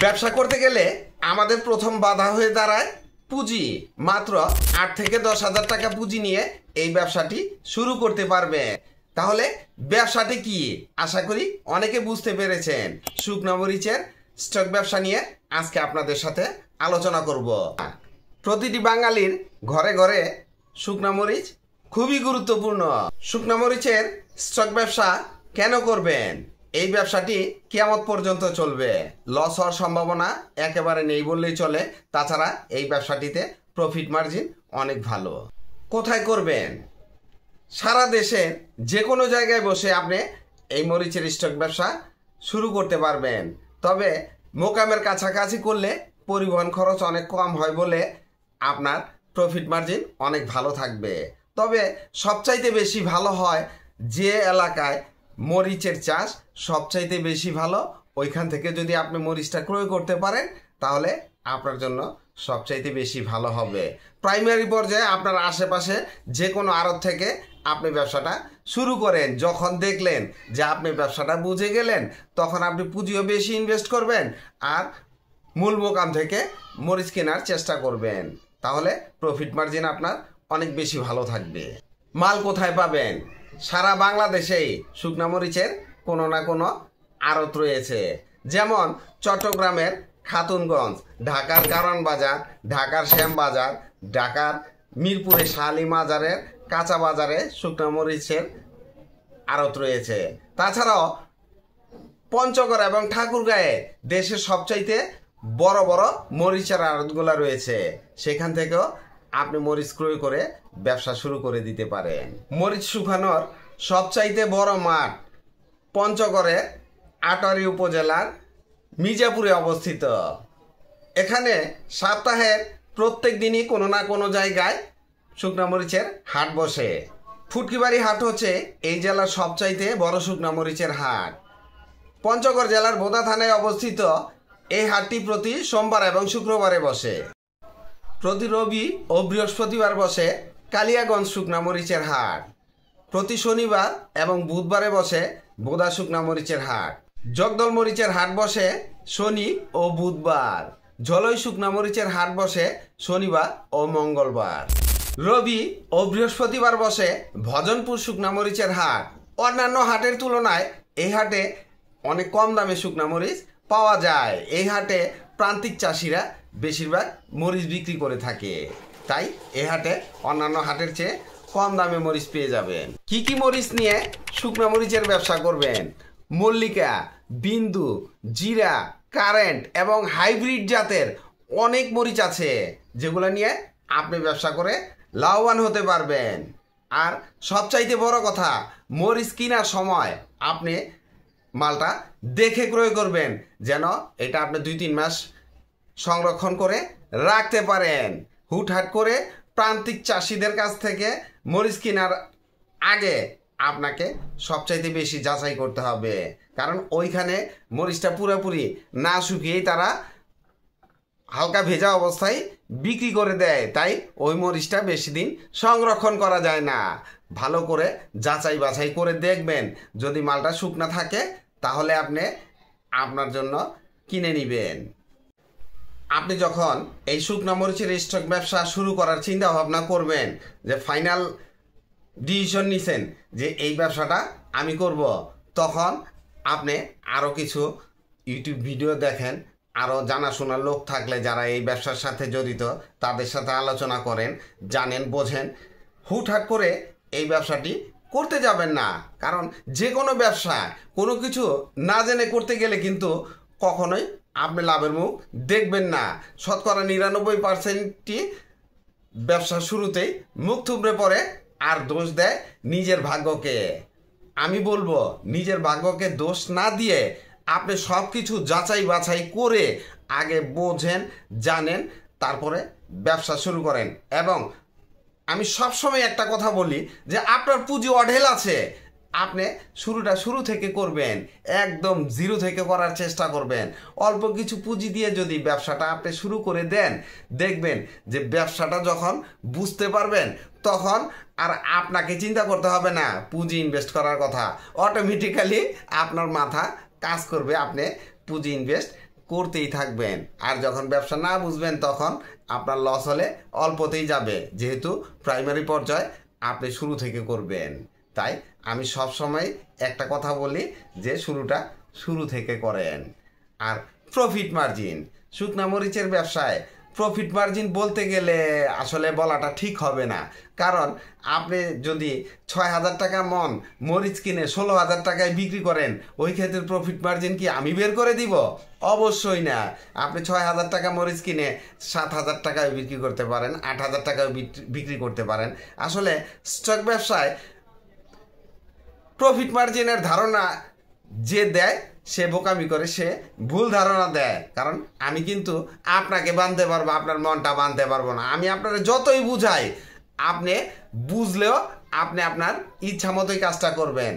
ব্যবসা করতে গেলে আমাদের প্রথম বাধা হয়ে দাঁড়ায় পুঁজি। মাত্র 8 থেকে 10,000 টাকা পুঁজি নিয়ে এই ব্যবসাটি শুরু করতে পারবে। তাহলে ব্যবসাটি কি? আশা করি অনেকে বুঝতে পেরেছেন। শুকনো মরিচের স্টক ব্যবসা নিয়ে আজকে আপনাদের সাথে আলোচনা করব। প্রতিটি বাঙালির ঘরে ঘরে শুকনো মরিচ খুবই গুরুত্বপূর্ণ। শুকনো মরিচের স্টক ব্যবসা কেন করবেন? এই ব্যবসাটি কিয়ামত পর্যন্ত চলবে। লস হওয়ার সম্ভাবনা একেবারে নেই বললেই চলে। তাছাড়া এই ব্যবসাটিতে প্রফিট মার্জিন অনেক ভালো। কোথায় করবেন? সারা দেশে যে কোনো জায়গায় বসে আপনি এই মরিচের স্টক ব্যবসা শুরু করতে পারবেন। তবে মোকামের কাছাকাছি করলে পরিবহন খরচ অনেক কম হয় বলে আপনার প্রফিট মার্জিন অনেক ভালো থাকবে। তবে সবচাইতে বেশি ভালো হয় যে এলাকায় মরিচের চাষ সবচাইতে বেশি ভালো, ওইখান থেকে যদি আপনি মরিচটা ক্রয় করতে পারেন তাহলে আপনার জন্য সবচাইতে বেশি ভালো হবে। প্রাইমারি পর্যায়ে আপনার আশেপাশে যে কোনো আড়ত থেকে আপনি ব্যবসাটা শুরু করেন। যখন দেখলেন যে আপনি ব্যবসাটা বুঝে গেলেন তখন আপনি পুঁজিও বেশি ইনভেস্ট করবেন আর মূল মোকাম থেকে মরিচ কেনার চেষ্টা করবেন। তাহলে প্রফিট মার্জিন আপনার অনেক বেশি ভালো থাকবে। মাল কোথায় পাবেন? সারা বাংলাদেশেই শুকনা মরিচের কোনো না কোনো আড়ত রয়েছে। যেমন চট্টগ্রামের খাতুনগঞ্জ, ঢাকার কারণ বাজার, ঢাকার শ্যামবাজার, ঢাকার মিরপুরে শাহালি মাজারের কাঁচা বাজারে শুকনা মরিচের আড়ত রয়েছে। তাছাড়াও পঞ্চগড় এবং ঠাকুরগাঁয়ে দেশের সবচাইতে বড় বড় মরিচের আড়তগুলো রয়েছে। সেখান থেকেও আপনি মরিচ ক্রয় করে ব্যবসা শুরু করে দিতে পারেন। মরিচ শুকানোর সবচাইতে বড় মাঠ পঞ্চগড়ে আটোয়ারী উপজেলার মির্জাপুরে অবস্থিত। এখানে সপ্তাহের প্রত্যেক দিনই কোনো না কোনো জায়গায় শুকনা মরিচের হাট বসে। ফুটকিবাড়ি হাট হচ্ছে এই জেলার সবচাইতে বড় শুকনা মরিচের হাট। পঞ্চগড় জেলার বোদা থানায় অবস্থিত এই হাটটি প্রতি সোমবার এবং শুক্রবারে বসে। প্রতি রবি ও বৃহস্পতিবার বসে কালিয়াগঞ্জ শুকনা মরিচের হাট। প্রতি শনিবার এবং বুধবারে বসে বোদা শুকনা মরিচের হাট। জগদল মরিচের হাট বসে শনি ও বুধবার। ঝলই শুকনা মরিচের হাট বসে শনিবার ও মঙ্গলবার। রবি ও বৃহস্পতিবার বসে ভজনপুর শুকনা মরিচের হাট। অন্যান্য হাটের তুলনায় এই হাটে অনেক কম দামে শুকনা মরিচ পাওয়া যায়। এই হাটে প্রান্তিক চাষিরা বেশিরভাগ মরিচ বিক্রি করে থাকে। তাই এই হাটে অন্যান্য হাটের চেয়ে কম দামে মরিচ পেয়ে যাবেন। কি কি মরিচ নিয়ে শুকনা মরিচের ব্যবসা করবেন? মল্লিকা, বিন্দু, জিরা, কারেন্ট এবং হাইব্রিড জাতের অনেক মরিচ আছে যেগুলো নিয়ে আপনি ব্যবসা করে লাভবান হতে পারবেন। আর সবচাইতে বড় কথা, মরিচ কেনার সময় আপনি মালটা দেখে ক্রয় করবেন যেন এটা আপনি 2-3 মাস সংরক্ষণ করে রাখতে পারেন। হুটহাট করে প্রান্তিক চাষিদের কাছ থেকে মরিচ কেনার আগে আপনাকে সবচাইতে বেশি যাচাই করতে হবে, কারণ ওইখানে মরিচটা পুরোপুরি না শুকিয়েই তারা হালকা ভেজা অবস্থায় বিক্রি করে দেয়। তাই ওই মরিচটা বেশি দিন সংরক্ষণ করা যায় না। ভালো করে যাচাই বাছাই করে দেখবেন। যদি মালটা শুকনা থাকে তাহলে আপনি আপনার জন্য কিনে নেবেন। আপনি যখন এই শুকনা মরিচের স্টক ব্যবসা শুরু করার চিন্তা ভাবনা করবেন, যে ফাইনাল ডিসিশন নিছেন যে এই ব্যবসাটা আমি করব, তখন আপনি আরও কিছু ইউটিউব ভিডিও দেখেন, আরও জানাশোনার লোক থাকলে যারা এই ব্যবসার সাথে জড়িত তাদের সাথে আলোচনা করেন, জানেন, বোঝেন। হুটহাট করে এই ব্যবসাটি করতে যাবেন না, কারণ যে কোনো ব্যবসা কোনো কিছু না জেনে করতে গেলে কিন্তু কখনোই আপনি লাভের মুখ দেখবেন না। শতকরা 99%ই ব্যবসা শুরুতেই মুখ থুবড়ে পড়ে আর দোষ দেয় নিজের ভাগ্যকে। আমি বলবো নিজের ভাগ্যকে দোষ না দিয়ে আপনি সব কিছু যাচাই বাছাই করে আগে বোঝেন, জানেন, তারপরে ব্যবসা শুরু করেন। এবং আমি সবসময় একটা কথা বলি যে আপনার পুঁজি অঢেল আছে, আপনি শুরুটা শুরু থেকে করবেন, একদম জিরো থেকে করার চেষ্টা করবেন। অল্প কিছু পুঁজি দিয়ে যদি ব্যবসাটা আপনি শুরু করে দেন, দেখবেন যে ব্যবসাটা যখন বুঝতে পারবেন তখন আর আপনাকে চিন্তা করতে হবে না পুঁজি ইনভেস্ট করার কথা। অটোমেটিক্যালি আপনার মাথা কাজ করবে, আপনি পুঁজি ইনভেস্ট করতেই থাকবেন। আর যখন ব্যবসা না বুঝবেন তখন আপনার লস হলে অল্পতেই যাবে, যেহেতু প্রাইমারি পর্যায়ে আপনি শুরু থেকে করবেন। তাই আমি সব সময় একটা কথা বলি যে শুরুটা শুরু থেকে করেন। আর প্রফিট মার্জিন, শুকনা মরিচের ব্যবসায় প্রফিট মার্জিন বলতে গেলে আসলে বলাটা ঠিক হবে না। কারণ আপনি যদি 6,000 টাকা মন মরিচ কিনে 16,000 টাকায় বিক্রি করেন, ওই ক্ষেত্রে প্রফিট মার্জিন কি আমি বের করে দিব? অবশ্যই না। আপনি 6,000 টাকা মরিচ কিনে 7,000 টাকায় বিক্রি করতে পারেন, 8,000 টাকায় বিক্রি করতে পারেন। আসলে স্টক ব্যবসায় প্রফিট মার্জিনের ধারণা যে দেয় সে বোকামি করে, সে ভুল ধারণা দেয়। কারণ আমি কিন্তু আপনাকে বাঁধতে পারবো, আপনার মনটা বাঁধতে পারবো না। আমি আপনার যতই বুঝাই, আপনি বুঝলেও আপনি আপনার ইচ্ছা মতোই কাজটা করবেন,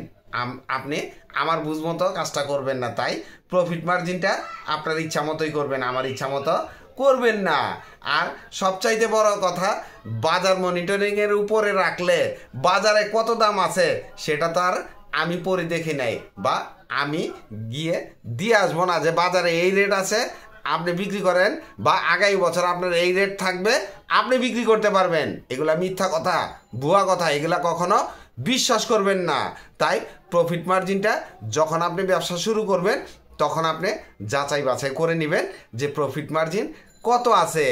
আপনি আমার বুঝ মতো কাজটা করবেন না। তাই প্রফিট মার্জিনটা আপনার ইচ্ছা মতোই করবেন, আমার ইচ্ছা মতো করবেন না। আর সবচাইতে বড় কথা, বাজার মনিটরিংয়ের উপরে রাখলে বাজারে কত দাম আছে সেটা তো আর আমি পরে দেখি নাই, বা আমি গিয়ে দিয়ে আসবো না যে বাজারে এই রেট আছে আপনি বিক্রি করেন, বা আগামী বছর আপনার এই রেট থাকবে আপনি বিক্রি করতে পারবেন। এগুলা মিথ্যা কথা, ভুয়া কথা, এগুলা কখনো বিশ্বাস করবেন না। তাই প্রফিট মার্জিনটা যখন আপনি ব্যবসা শুরু করবেন তখন আপনি যাচাই বাছাই করে নেবেন যে প্রফিট মার্জিন কত আছে।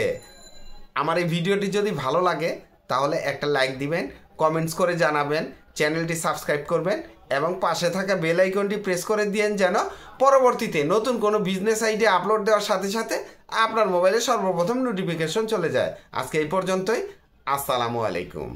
আমার এই ভিডিওটি যদি ভালো লাগে তাহলে একটা লাইক দিবেন, কমেন্টস করে জানাবেন, চ্যানেলটি সাবস্ক্রাইব করবেন এবং পাশে থাকা বেল আইকনটি প্রেস করে দিয়েন, যেন পরবর্তীতে নতুন কোনো বিজনেস আইডিয়া আপলোড দেওয়ার সাথে সাথে আপনার মোবাইলে সর্বপ্রথম নোটিফিকেশন চলে যায়। আজকে এই পর্যন্তই। আসসালামু আলাইকুম।